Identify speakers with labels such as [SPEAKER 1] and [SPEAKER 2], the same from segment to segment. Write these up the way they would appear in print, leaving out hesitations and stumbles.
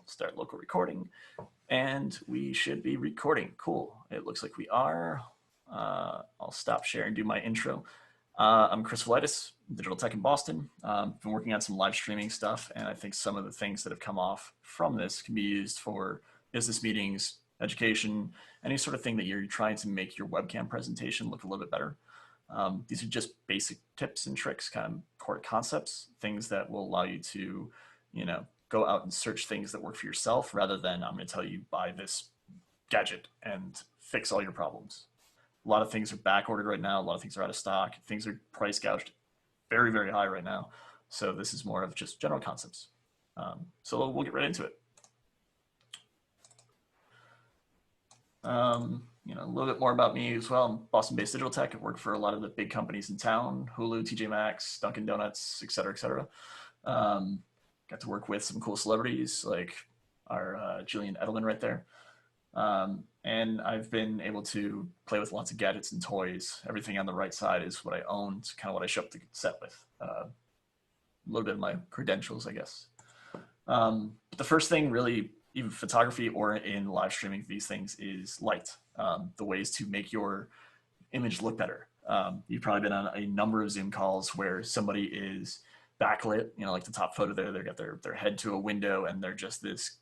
[SPEAKER 1] start local recording, and we should be recording. Cool. It looks like we are. I'll stop share and do my intro. I'm Chris Valites, Digital Tech in Boston. Been working on some live streaming stuff, and I think some of the things that have come off from this can be used for business meetings, education, any sort of thing that you're trying to make your webcam presentation look a little bit better. These are just basic tips and tricks, kind of core concepts, things that will allow you to, go out and search things that work for yourself rather than I'm going to tell you buy this gadget and fix all your problems. A lot of things are back ordered right now. A lot of things are out of stock. Things are price gouged very, very high right now. So this is more of just general concepts. So we'll get right into it. A little bit more about me as well. I'm Boston-based digital tech. I work for a lot of the big companies in town: Hulu, TJ Maxx, Dunkin' Donuts, et cetera, et cetera. Got to work with some cool celebrities like our Julian Edelman right there. And I've been able to play with lots of gadgets and toys. Everything on the right side is what I own. It's kind of what I show up to set with. A little bit of my credentials, I guess. But the first thing really, even photography or in live streaming these things, is light. The ways to make your image look better. You've probably been on a number of Zoom calls where somebody is backlit, like the top photo there, they've got their head to a window and they're just this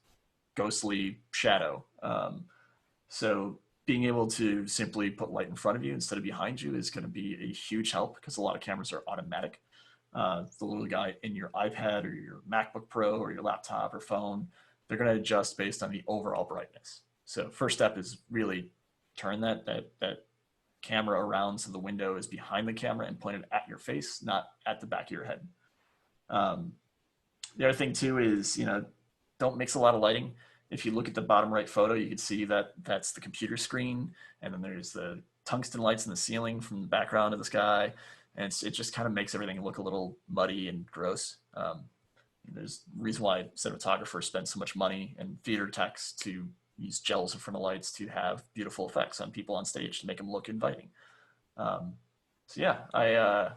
[SPEAKER 1] ghostly shadow. So being able to simply put light in front of you instead of behind you is going to be a huge help because a lot of cameras are automatic. The little guy in your iPad or your MacBook Pro or your laptop or phone, they're going to adjust based on the overall brightness. So first step is really turn that camera around so the window is behind the camera and pointed at your face, not at the back of your head. The other thing too is, don't mix a lot of lighting. If you look at the bottom right photo, you can see that that's the computer screen, and then there's the tungsten lights in the ceiling from the background of the sky, and it just kind of makes everything look a little muddy and gross. There's a reason why cinematographers spend so much money and theater techs to use gels in front of lights to have beautiful effects on people on stage to make them look inviting. So yeah, I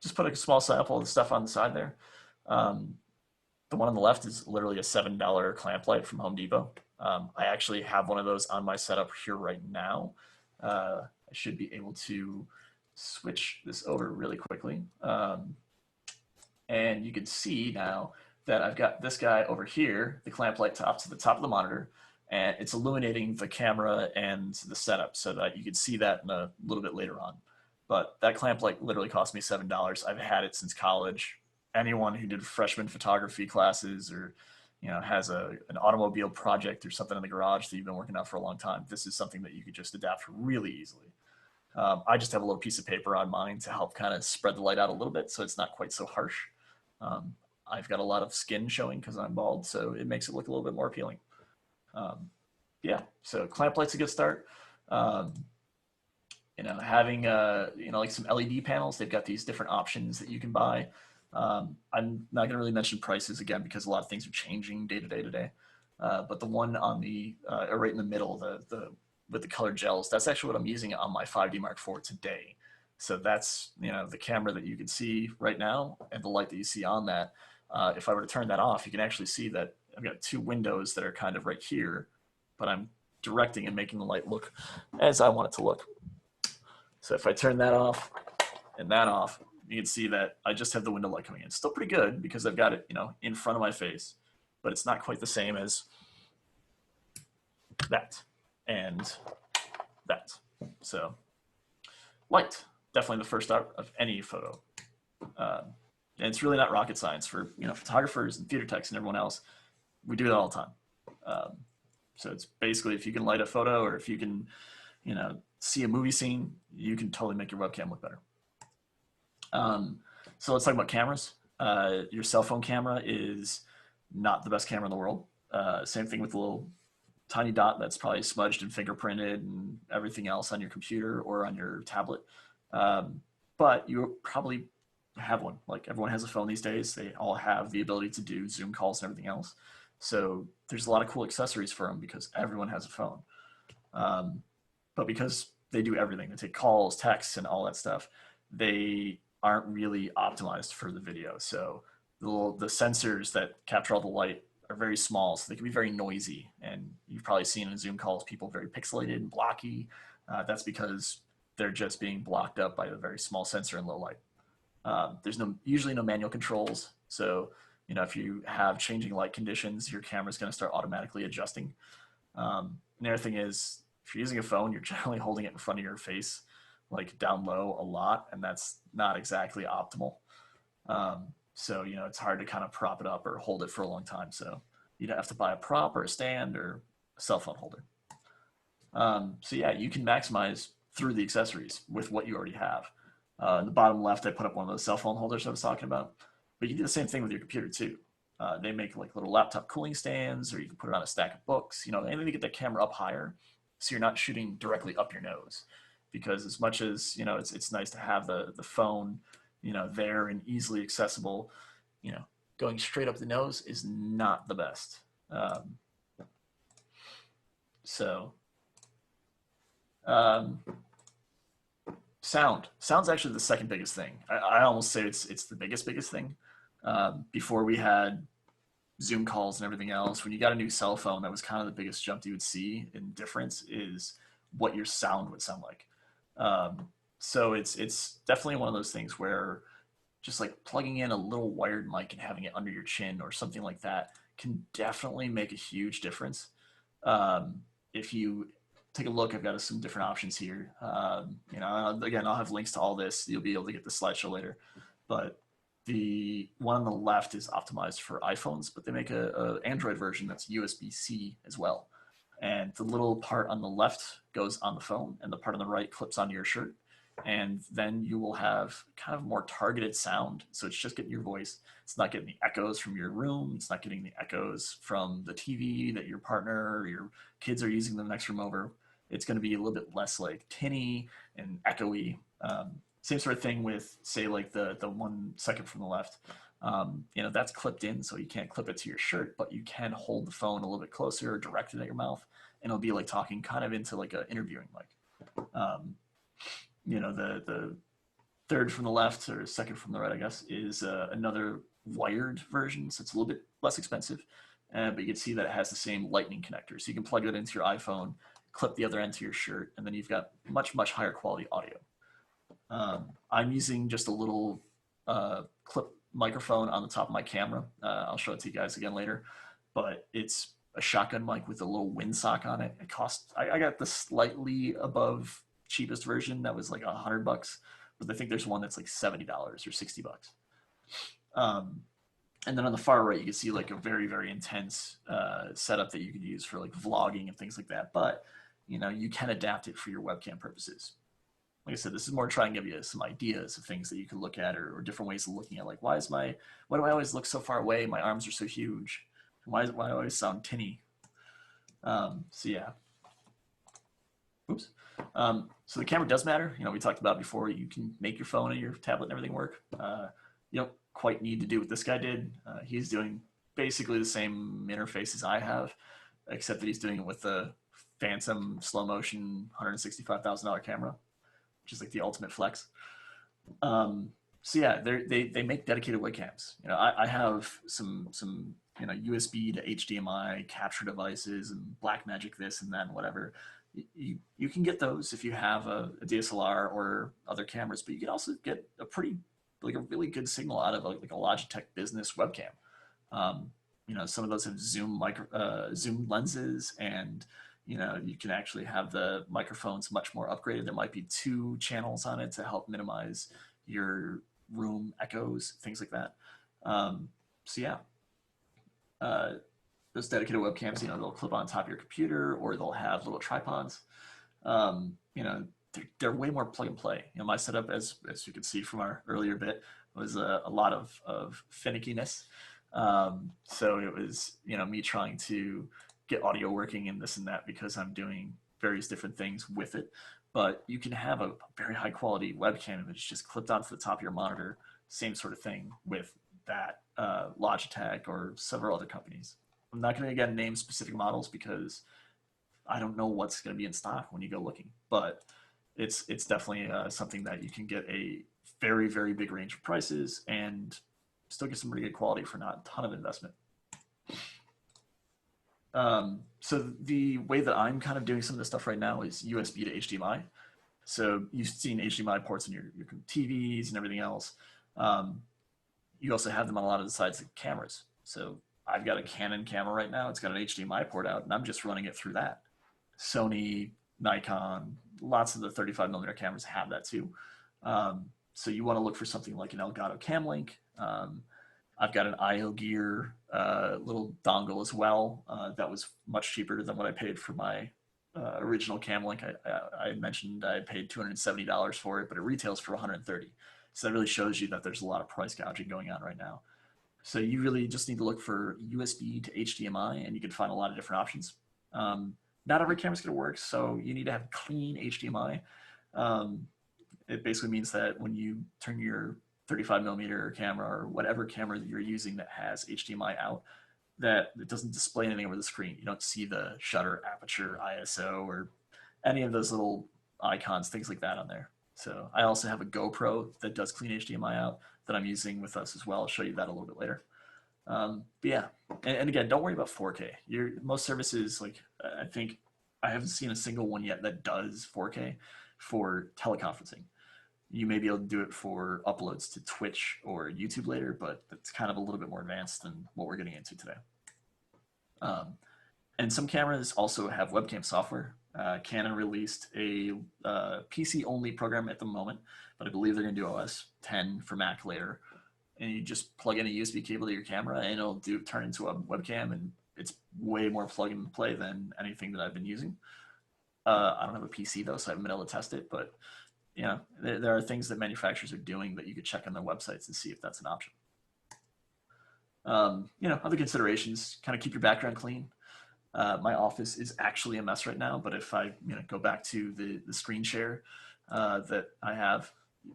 [SPEAKER 1] just put a small sample of the stuff on the side there. The one on the left is literally a $7 clamp light from Home Depot. I actually have one of those on my setup here right now. I should be able to switch this over really quickly. And you can see now that I've got this guy over here, the clamp light top to the top of the monitor, and it's illuminating the camera and the setup so that you can see that in a little bit later on. But that clamp light literally cost me $7. I've had it since college. Anyone who did freshman photography classes or has an automobile project or something in the garage that you've been working on for a long time, this is something that you could just adapt really easily. I just have a little piece of paper on mine to help kind of spread the light out a little bit so it's not quite so harsh. I've got a lot of skin showing because I'm bald, so it makes it look a little bit more appealing. Yeah, so clamp light's a good start. Having like some LED panels, they've got these different options that you can buy. I'm not going to really mention prices again because a lot of things are changing day to day. But the one on the right in the middle, with the colored gels, that's actually what I'm using on my 5D Mark IV today. So that's the camera that you can see right now and the light that you see on that. If I were to turn that off, you can actually see that I've got two windows that are kind of right here, but I'm directing and making the light look as I want it to look. So if I turn that off and that off, you can see that I just have the window light coming in. It's still pretty good because I've got it, in front of my face, but it's not quite the same as that and that. So light, definitely the first start of any photo. And it's really not rocket science for, photographers and theater techs and everyone else. We do it all the time. So it's basically if you can light a photo or if you can, see a movie scene, you can totally make your webcam look better. So let's talk about cameras. Your cell phone camera is not the best camera in the world. Same thing with the little tiny dot that's probably smudged and fingerprinted and everything else on your computer or on your tablet. But you probably have one. Like everyone has a phone these days. They all have the ability to do Zoom calls and everything else. So there's a lot of cool accessories for them because everyone has a phone. But because they do everything, they take calls, texts, and all that stuff, they aren't really optimized for the video. So the sensors that capture all the light are very small, so they can be very noisy. And you've probably seen in Zoom calls people very pixelated and blocky. That's because they're just being blocked up by a very small sensor in low light. There's usually no manual controls, so if you have changing light conditions, your camera's going to start automatically adjusting. And the other thing is, if you're using a phone, you're generally holding it in front of your face, like down low a lot, and that's not exactly optimal. So it's hard to kind of prop it up or hold it for a long time. So you'd have to buy a prop or a stand or a cell phone holder. So yeah, you can maximize through the accessories with what you already have. In the bottom left, I put up one of those cell phone holders I was talking about, but you can do the same thing with your computer too. They make like little laptop cooling stands, or you can put it on a stack of books, anything to get the camera up higher so you're not shooting directly up your nose. Because as much as, it's nice to have the phone, there and easily accessible, you know, going straight up the nose is not the best. Um, so um, sound's actually the second biggest thing. I almost say it's the biggest thing. Before we had Zoom calls and everything else, when you got a new cell phone, that was kind of the biggest jump you would see in difference is what your sound would sound like. So it's definitely one of those things where just like plugging in a little wired mic and having it under your chin or something like that can definitely make a huge difference. If you take a look, I've got some different options here. Again, I'll have links to all this. You'll be able to get the slideshow later. But the one on the left is optimized for iPhones, but they make a Android version that's USB-C as well. And the little part on the left goes on the phone, and the part on the right clips onto your shirt. And then you will have kind of more targeted sound. So it's just getting your voice. It's not getting the echoes from your room. It's not getting the echoes from the TV that your partner or your kids are using the next room over. It's going to be a little bit less like tinny and echoey. Same sort of thing with, say, like the 1 second from the left. That's clipped in, so you can't clip it to your shirt, but you can hold the phone a little bit closer or direct it at your mouth, and it'll be like talking kind of into like a interviewing mic. The third from the left or second from the right, I guess, is another wired version, so it's a little bit less expensive, but you can see that it has the same lightning connector, so you can plug it into your iPhone, clip the other end to your shirt, and then you've got much higher quality audio. I'm using just a little clip microphone on the top of my camera. I'll show it to you guys again later, but it's a shotgun mic with a little windsock on it. It costs, I got the slightly above cheapest version that was like $100, but I think there's one that's like $70 or $60. And then on the far right, you can see like a very intense setup that you could use for like vlogging and things like that. But you can adapt it for your webcam purposes. Like I said, this is more trying to give you some ideas of things that you can look at, or different ways of looking at, like, why do I always look so far away? My arms are so huge. Why do I always sound tinny? So yeah. Oops. So the camera does matter. We talked about before, you can make your phone and your tablet and everything work. You don't quite need to do what this guy did. He's doing basically the same interface as I have, except that he's doing it with the Phantom slow motion $165,000 camera, which is like the ultimate flex. So yeah, they make dedicated webcams. I have some USB to HDMI capture devices and Blackmagic this and that and whatever. You can get those if you have a DSLR or other cameras, but you can also get a really good signal out of like a Logitech business webcam. Some of those have zoom lenses, and you can actually have the microphones much more upgraded. There might be 2 channels on it to help minimize your room echoes, things like that. So yeah, those dedicated webcams, they'll clip on top of your computer, or they'll have little tripods. They're way more plug and play. My setup, as you can see from our earlier bit, was a lot of finickiness. So it was, me trying to get audio working and this and that, because I'm doing various different things with it. But you can have a very high quality webcam if it's just clipped onto the top of your monitor. Same sort of thing with that Logitech or several other companies. I'm not going to again name specific models because I don't know what's going to be in stock when you go looking. But it's definitely something that you can get a very big range of prices and still get some pretty good quality for not a ton of investment. So the way that I'm kind of doing some of this stuff right now is USB to HDMI. So you've seen HDMI ports in your TVs and everything else. Um, you also have them on a lot of the sides of cameras. So I've got a Canon camera right now. It's got an HDMI port out, and I'm just running it through that. Sony, Nikon, lots of the 35 millimeter cameras have that too. So you want to look for something like an Elgato Cam Link. I've got an IO Gear little dongle as well. That was much cheaper than what I paid for my original Cam Link. I mentioned I paid $270 for it, but it retails for $130. So that really shows you that there's a lot of price gouging going on right now. So you really just need to look for USB to HDMI, and you can find a lot of different options. Not every camera's going to work, so you need to have clean HDMI. Um, it basically means that when you turn your 35 millimeter camera or whatever camera that you're using that has HDMI out, that it doesn't display anything over the screen. You don't see the shutter, aperture, ISO, or any of those little icons, things like that on there. So I also have a GoPro that does clean HDMI out that I'm using with us as well. I'll show you that a little bit later. But yeah, and again, don't worry about 4K. Most services, like I think I haven't seen a single one yet that does 4K for teleconferencing. You may be able to do it for uploads to Twitch or YouTube later, but it's kind of a little bit more advanced than what we're getting into today. Um, and some cameras also have webcam software. Canon released a PC-only program at the moment, but I believe they're going to do OS 10 for Mac later. And you just plug in a USB cable to your camera, and it'll turn into a webcam, and it's way more plug and play than anything that I've been using. I don't have a PC though, so I haven't been able to test it, but there are things that manufacturers are doing that you could check on their websites and see if that's an option. Other considerations: kind of keep your background clean. My office is actually a mess right now, but if I go back to the screen share that I have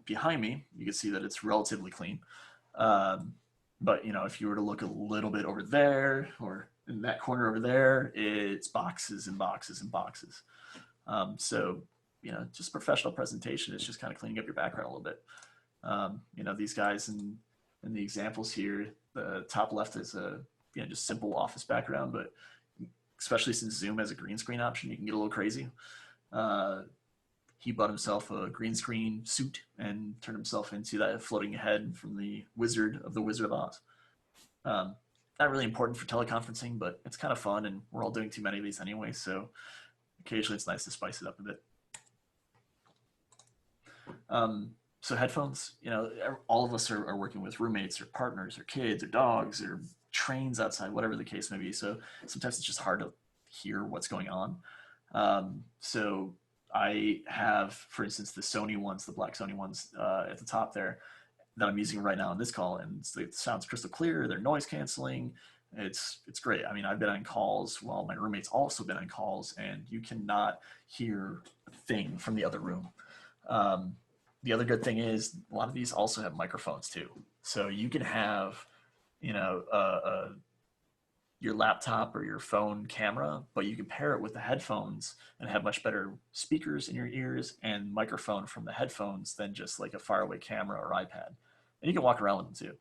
[SPEAKER 1] behind me, you can see that it's relatively clean. But if you were to look a little bit over there or in that corner over there, it's boxes and boxes and boxes. So just professional presentation is just kind of cleaning up your background a little bit. These guys in the examples here, the top left is a just simple office background, but especially since Zoom has a green screen option, you can get a little crazy. He bought himself a green screen suit and turned himself into that floating head from the Wizard of Oz. Not really important for teleconferencing, but it's kind of fun, and we're all doing too many of these anyway, so occasionally it's nice to spice it up a bit. So headphones, all of us are working with roommates or partners or kids or dogs or trains outside, whatever the case may be. So sometimes it's just hard to hear what's going on. So I have, for instance, the Sony ones, the black Sony ones at the top there that I'm using right now in this call, and it sounds crystal clear. They're noise canceling. It's great. I mean, I've been on calls while my roommate's also been on calls, and you cannot hear a thing from the other room. The other good thing is a lot of these also have microphones too. So you can have, your laptop or your phone camera, but you can pair it with the headphones and have much better speakers in your ears and microphone from the headphones than just like a faraway camera or iPad. And you can walk around with them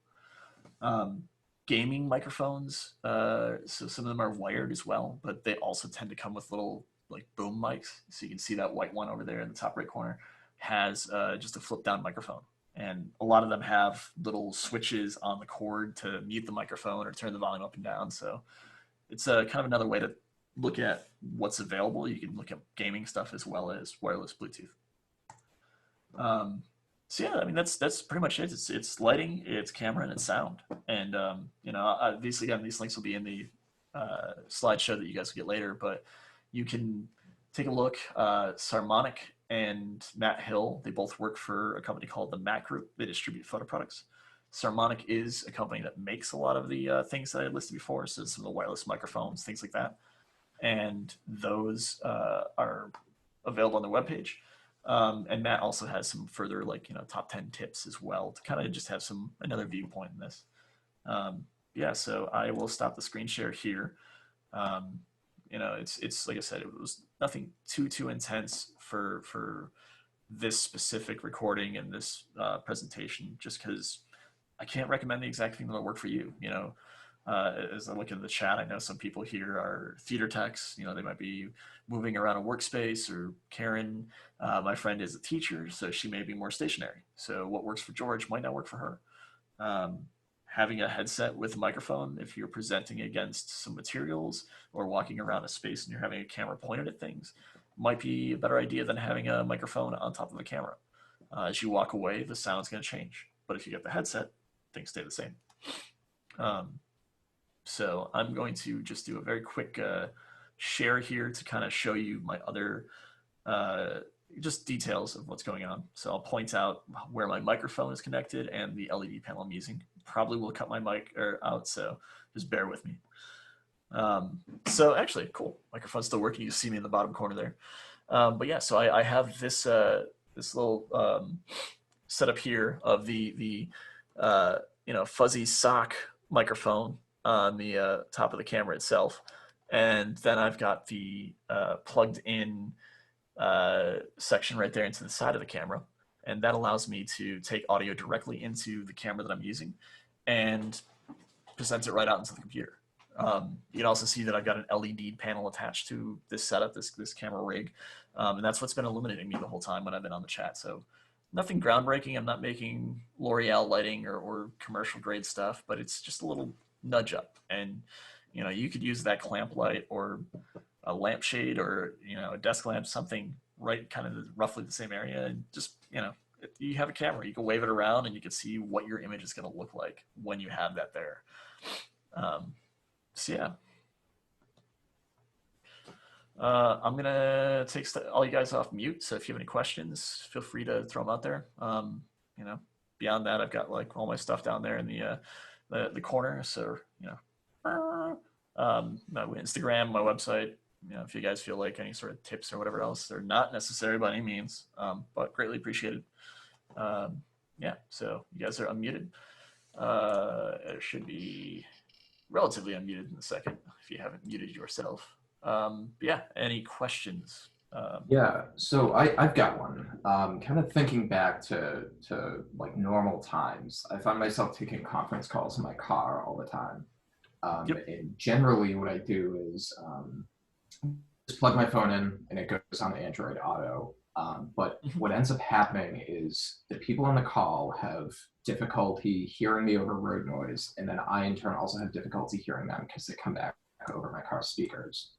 [SPEAKER 1] too. Gaming microphones, so some of them are wired as well, but they also tend to come with little like boom mics. So you can see that white one over there in the top right corner has just a flip down microphone. And a lot of them have little switches on the cord to mute the microphone or turn the volume up and down. So it's kind of another way to look at what's available. You can look at gaming stuff as well as wireless Bluetooth. So yeah, I mean that's pretty much it. It's lighting, it's camera, and it's sound. And these links will be in the slideshow that you guys will get later. But you can take a look. Sarmonic and Matt Hill, they both work for a company called the Mac Group. They distribute photo products. Sarmonic is a company that makes a lot of the things that I listed before, so some of the wireless microphones, things like that. And those are available on the webpage. And Matt also has some further top 10 tips as well to kind of just have another viewpoint in this. So I will stop the screen share here. It's like I said, it was nothing too intense for this specific recording and this presentation, just because I can't recommend the exact thing that'll work for you. As I look in the chat, I know some people here are theater techs. You know, they might be moving around a workspace. Or Karen, my friend, is a teacher, so she may be more stationary. So what works for George might not work for her. Um, Having a headset with a microphone, if you're presenting against some materials or walking around a space and you're having a camera pointed at things, might be a better idea than having a microphone on top of a camera. As you walk away, the sound's going to change. But if you get the headset, things stay the same. Um, so I'm going to just do a very quick share here to kind of show you my other uh, just details of what's going on. So I'll point out where my microphone is connected and the LED panel I'm using. Probably will cut my mic out, so just bear with me. So actually, cool. Microphone's still working. You see me in the bottom corner there. But yeah, so I have this this little setup here of the fuzzy sock microphone on the top of the camera itself, and then I've got the plugged in section right there into the side of the camera, and that allows me to take audio directly into the camera that I'm using and present it right out into the computer. You can also see that I've got an LED panel attached to this setup, this camera rig, and that's what's been illuminating me the whole time when I've been on the chat. So nothing groundbreaking. I'm not making L'Oreal lighting or commercial grade stuff, but it's just a little nudge up. And you could use that clamp light or a lampshade or a desk lamp, something right kind of roughly the same area, and just you have a camera, you can wave it around and you can see what your image is going to look like when you have that there. So yeah, I'm gonna take all you guys off mute, so if you have any questions, feel free to throw them out there. Beyond that, I've got like all my stuff down there in the corner, so my Instagram, my website. If you guys feel like any sort of tips or whatever else, they're not necessary by any means, but greatly appreciated. Yeah, so you guys are unmuted. It should be relatively unmuted in a second if you haven't muted yourself. Yeah, any questions?
[SPEAKER 2] Yeah, so I've got one. Kind of thinking back to like normal times, I find myself taking conference calls in my car all the time.
[SPEAKER 1] Yep.
[SPEAKER 2] And generally what I do is just plug my phone in and it goes on Android Auto. But what ends up happening is the people on the call have difficulty hearing me over road noise, and then I in turn also have difficulty hearing them because they come back over my car speakers.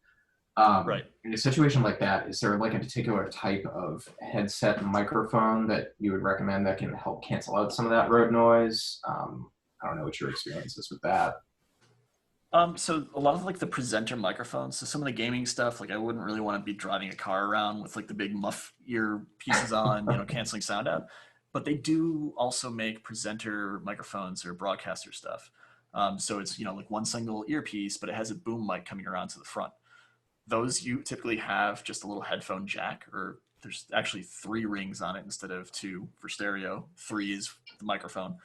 [SPEAKER 1] Right.
[SPEAKER 2] In a situation like that, is there like a particular type of headset microphone that you would recommend that can help cancel out some of that road noise? I don't know what your experience is with that.
[SPEAKER 1] So a lot of like the presenter microphones, so some of the gaming stuff, like I wouldn't really want to be driving a car around with like the big muff ear pieces on, canceling sound out. But they do also make presenter microphones or broadcaster stuff. So it's like one single earpiece, but it has a boom mic coming around to the front. Those you typically have just a little headphone jack, or there's actually 3 rings on it instead of 2 for stereo. 3 is the microphone,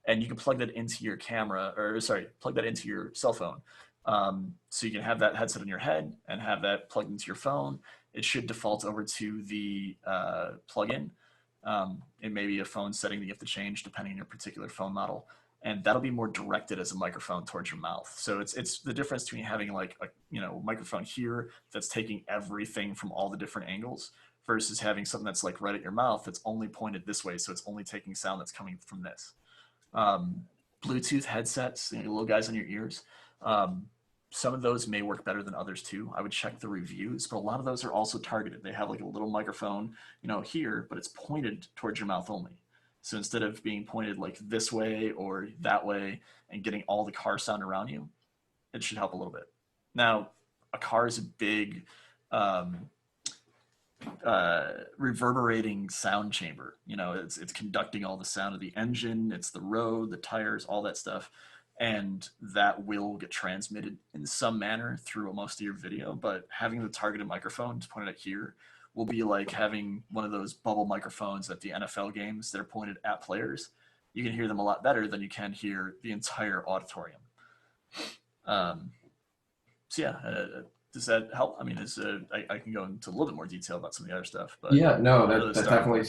[SPEAKER 1] and you can plug that into your camera, or sorry, plug that into your cell phone. So you can have that headset on your head and have that plugged into your phone. It should default over to the plug-in. It may be a phone setting that you have to change depending on your particular phone model, and that'll be more directed as a microphone towards your mouth. So it's the difference between having like a microphone here that's taking everything from all the different angles versus having something that's like right at your mouth that's only pointed this way, so it's only taking sound that's coming from this. Bluetooth headsets, little guys on your ears. Some of those may work better than others too. I would check the reviews, but a lot of those are also targeted. They have like a little microphone, here, but it's pointed towards your mouth only. So instead of being pointed like this way or that way and getting all the car sound around you, it should help a little bit. Now, a car is a big reverberating sound chamber. It's conducting all the sound of the engine, it's the road, the tires, all that stuff. And that will get transmitted in some manner through most of your video. But having the targeted microphone pointed at here will be like having one of those bubble microphones at the NFL games that are pointed at players. You can hear them a lot better than you can hear the entire auditorium. So yeah, does that help? I mean, I can go into a little bit more detail about some of the other stuff, but
[SPEAKER 2] yeah, no,
[SPEAKER 1] really
[SPEAKER 2] that definitely,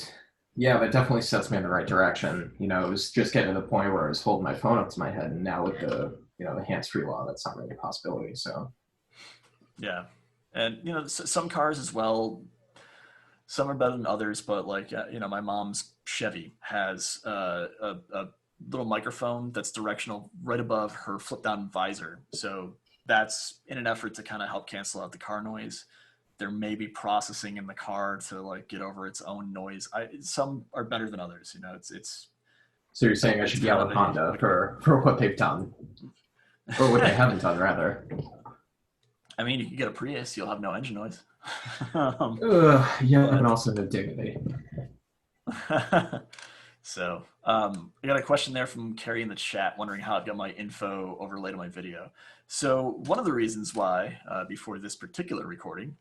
[SPEAKER 2] yeah, that definitely sets me in the right direction. It was just getting to the point where I was holding my phone up to my head, and now with the the hands-free law, that's not really a possibility. So
[SPEAKER 1] Yeah. And, some cars as well, some are better than others, but like, my mom's Chevy has a little microphone that's directional right above her flip down visor. So that's in an effort to kind of help cancel out the car noise. There may be processing in the car to like get over its own noise. Some are better than others.
[SPEAKER 2] so you're saying I
[SPEAKER 1] It's
[SPEAKER 2] should
[SPEAKER 1] kind
[SPEAKER 2] yell
[SPEAKER 1] of
[SPEAKER 2] at Honda for what they've done, or what they haven't done, rather.
[SPEAKER 1] I mean, you can get a Prius, you'll have no engine noise.
[SPEAKER 2] Yeah, but also no dignity.
[SPEAKER 1] So, I got a question there from Carrie in the chat wondering how I've got my info overlaid on my video. So, one of the reasons why, before this particular recording,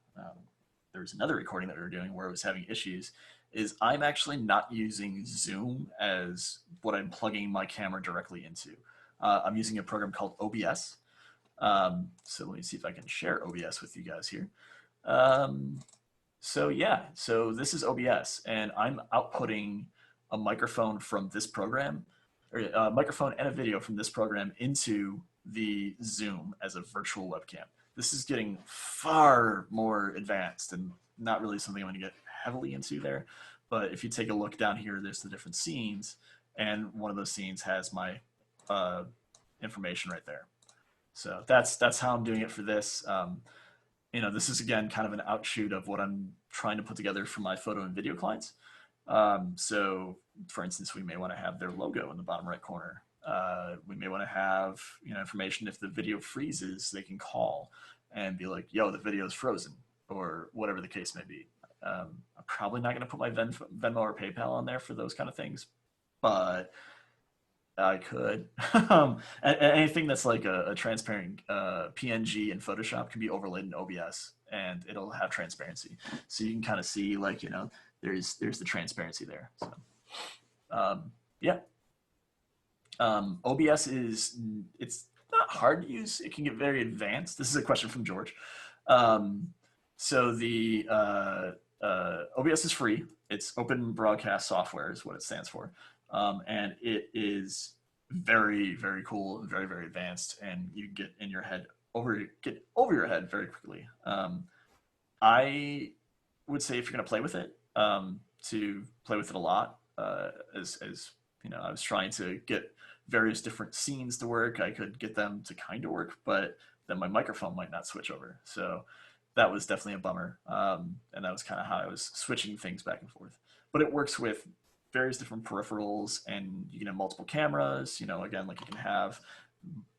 [SPEAKER 1] there was another recording that we were doing where I was having issues, is I'm actually not using Zoom as what I'm plugging my camera directly into. I'm using a program called OBS. So let me see if I can share OBS with you guys here. So this is OBS, and I'm outputting a microphone from this program, or a microphone and a video from this program into the Zoom as a virtual webcam. This is getting far more advanced and not really something I'm going to get heavily into there. But if you take a look down here, there's the different scenes, and one of those scenes has my information right there. So that's how I'm doing it for this. This is again kind of an outshoot of what I'm trying to put together for my photo and video clients. So for instance, we may want to have their logo in the bottom right corner. We may want to have information if the video freezes, they can call and be like, yo, the video is frozen, or whatever the case may be. I'm probably not going to put my Venmo or PayPal on there for those kind of things, but I could. Anything that's like a transparent PNG in Photoshop can be overlaid in OBS, and it'll have transparency, so you can kind of see like there's the transparency there. So yeah, OBS it's not hard to use. It can get very advanced. This is a question from George. So the OBS is free. It's Open Broadcast Software is what it stands for. And it is very, very cool and very, very advanced, and you get over your head very quickly. I would say if you're going to play with it, to play with it a lot. As I was trying to get various different scenes to work. I could get them to kind of work, but then my microphone might not switch over. So that was definitely a bummer. And that was kind of how I was switching things back and forth. But it works with various different peripherals, and you can have multiple cameras. Again, like you can have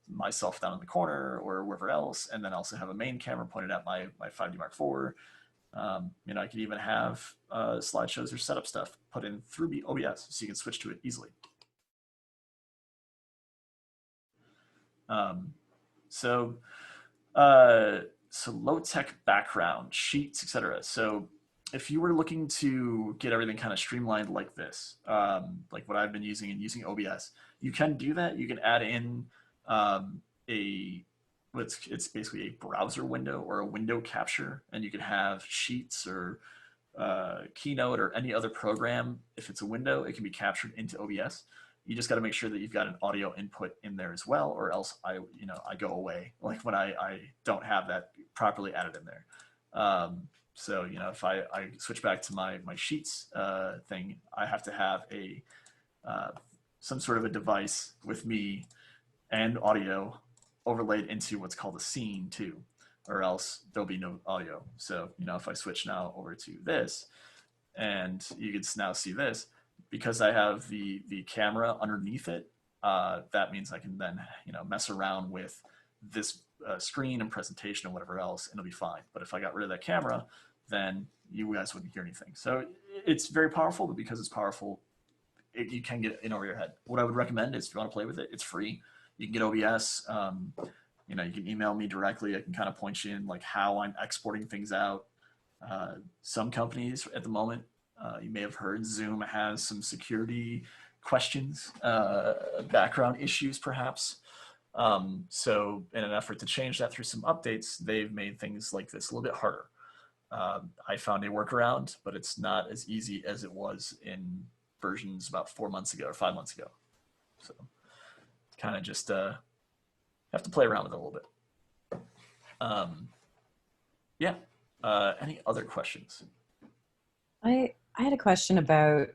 [SPEAKER 1] myself down in the corner or wherever else, and then also have a main camera pointed at my 5D Mark IV. I could even have slideshows or setup stuff put in through OBS, so you can switch to it easily. So low tech background, sheets, etc. So if you were looking to get everything kind of streamlined like this, like what I've been using and using OBS, you can do that. You can add in it's basically a browser window or a window capture, and you can have Sheets or Keynote or any other program. If it's a window, it can be captured into OBS. You just got to make sure that you've got an audio input in there as well, or else I go away, like when I don't have that properly added in there. So if I switch back to my Sheets thing, I have to have some sort of a device with me and audio overlaid into what's called a scene too, or else there'll be no audio. So if I switch now over to this, and you can now see this, because I have the camera underneath it, that means I can then mess around with this screen and presentation and whatever else, and it'll be fine. But if I got rid of that camera, then you guys wouldn't hear anything. So it's very powerful, but because it's powerful, you can get in over your head. What I would recommend is if you want to play with it, it's free. You can get OBS. You can email me directly. I can kind of point you in like how I'm exporting things out. Some companies at the moment, you may have heard, Zoom has some security questions, background issues perhaps. So in an effort to change that through some updates, they've made things like this a little bit harder. I found a workaround, but it's not as easy as it was in versions about 4 months ago or 5 months ago. So kind of just have to play around with it a little bit. Um, yeah. Any other questions?
[SPEAKER 3] I had a question about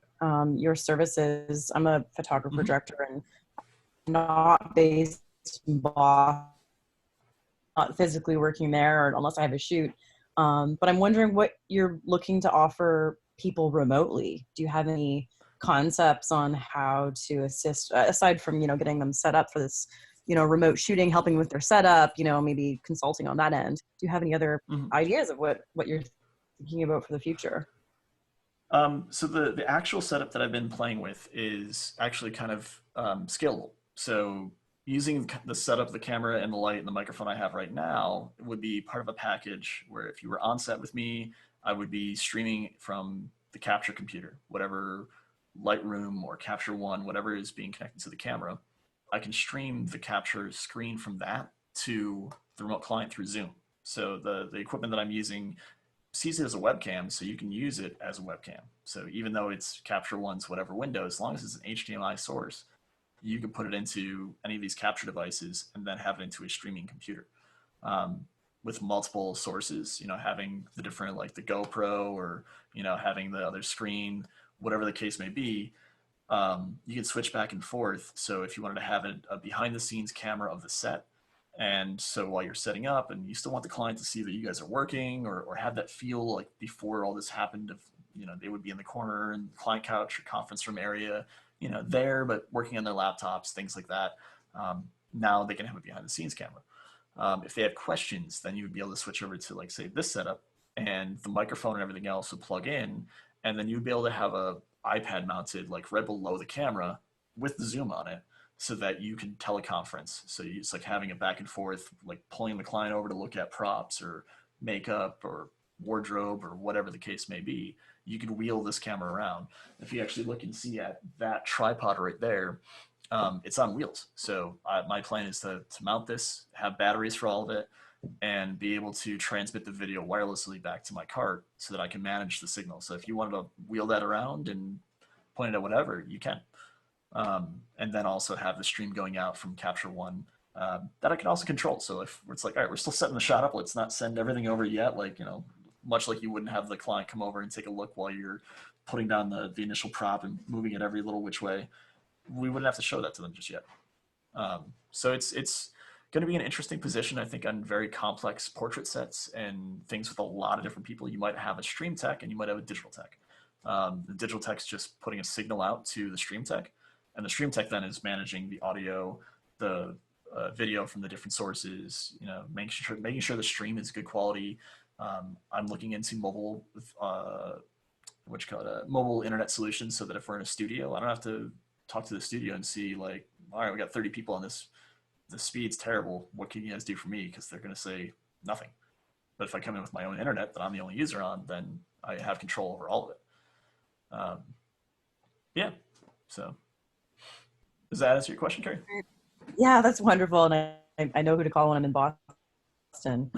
[SPEAKER 3] your services. I'm a photographer
[SPEAKER 1] Mm-hmm.
[SPEAKER 3] director and not based in Boston, not physically working there, or unless I have a shoot. But I'm wondering what you're looking to offer people remotely. Do you have any concepts on how to assist, aside from, getting them set up for this, remote shooting, helping with their setup, maybe consulting on that end? Do you have any other
[SPEAKER 1] Mm-hmm.
[SPEAKER 3] ideas of what you're thinking about for the future?
[SPEAKER 1] So the actual setup that I've been playing with is actually kind of scalable. So using the setup, the camera and the light and the microphone I have right now would be part of a package where if you were on set with me, I would be streaming from the capture computer, whatever Lightroom or Capture One, whatever is being connected to the camera. I can stream the capture screen from that to the remote client through Zoom. So the equipment that I'm using sees it as a webcam, so you can use it as a webcam. So even though it's Capture One's whatever window, as long as it's an HDMI source, you can put it into any of these capture devices and then have it into a streaming computer um, with multiple sources. Having the different like the GoPro or having the other screen, whatever the case may be. You can switch back and forth. So if you wanted to have a behind the scenes camera of the set, and so while you're setting up and you still want the client to see that you guys are working or have that feel like before all this happened of, they would be in the corner in the client couch or conference room area, there, but working on their laptops, things like that. Now they can have a behind the scenes camera. If they have questions, then you would be able to switch over to like say this setup and the microphone and everything else would plug in. And then you'd be able to have a iPad mounted like right below the camera with the zoom on it so that you can teleconference. So it's like having a back and forth, like pulling the client over to look at props or makeup or wardrobe or whatever the case may be. You can wheel this camera around. If you actually look and see at that tripod right there, it's on wheels. So my plan is to mount this, have batteries for all of it, and be able to transmit the video wirelessly back to my cart so that I can manage the signal. So if you wanted to wheel that around and point it at whatever, you can. And then also have the stream going out from Capture One that I can also control. So if it's like, all right, we're still setting the shot up, let's not send everything over yet. Like, much like you wouldn't have the client come over and take a look while you're putting down the initial prop and moving it every little which way. We wouldn't have to show that to them just yet. So it's going to be an interesting position, I think, on very complex portrait sets and things with a lot of different people. You might have a stream tech and you might have a digital tech. The digital tech's just putting a signal out to the stream tech, and the stream tech then is managing the audio, the video from the different sources. Making sure the stream is good quality. I'm looking into mobile, mobile internet solutions, so that if we're in a studio, I don't have to talk to the studio and see like, all right, we got 30 people on this. The speed's terrible. What can you guys do for me? Because they're going to say nothing. But if I come in with my own internet that I'm the only user on, then I have control over all of it. Yeah. So does that answer your question, Carrie?
[SPEAKER 3] Yeah, that's wonderful. And I know who to call when I'm in Boston.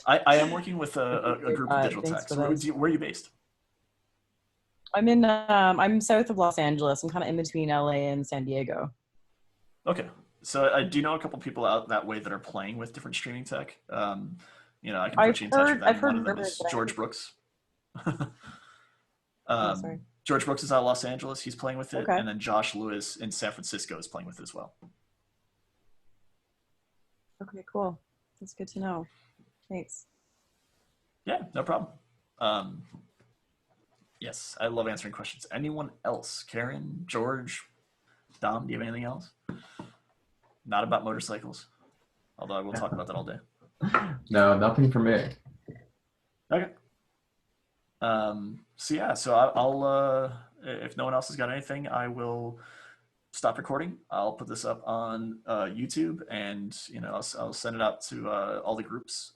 [SPEAKER 1] I am working with a group of digital
[SPEAKER 3] Thanks
[SPEAKER 1] techs.
[SPEAKER 3] for those.
[SPEAKER 1] Where are you based?
[SPEAKER 3] I'm south of Los Angeles. I'm kind of in between LA and San Diego.
[SPEAKER 1] Okay. So I do know a couple people out that way that are playing with different streaming tech. I can put you in touch with them.
[SPEAKER 3] I've heard
[SPEAKER 1] One of them is George Brooks. George Brooks is out of Los Angeles. He's playing with it.
[SPEAKER 3] Okay.
[SPEAKER 1] And then Josh Lewis in San Francisco is playing with it as well.
[SPEAKER 3] Okay, cool. That's good to know. Thanks.
[SPEAKER 1] Yeah, no problem. Yes, I love answering questions. Anyone else? Karen, George, Dom, do you have anything else? Not about motorcycles, although I will talk about that all day.
[SPEAKER 2] No, nothing for me.
[SPEAKER 1] Okay. So I'll if no one else has got anything, I will stop recording. I'll put this up on YouTube, and I'll send it out to all the groups: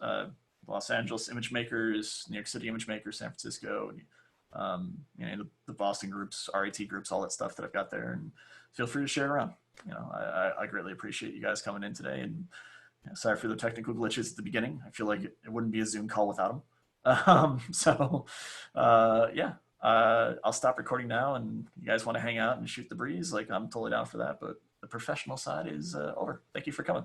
[SPEAKER 1] Los Angeles Image Makers, New York City Image Makers, San Francisco, the Boston groups, RIT groups, all that stuff that I've got there, and feel free to share it around. I greatly appreciate you guys coming in today, and sorry for the technical glitches at the beginning. I feel like it wouldn't be a Zoom call without them. I'll stop recording now, and you guys want to hang out and shoot the breeze, like I'm totally down for that. But the professional side is over. Thank you for coming.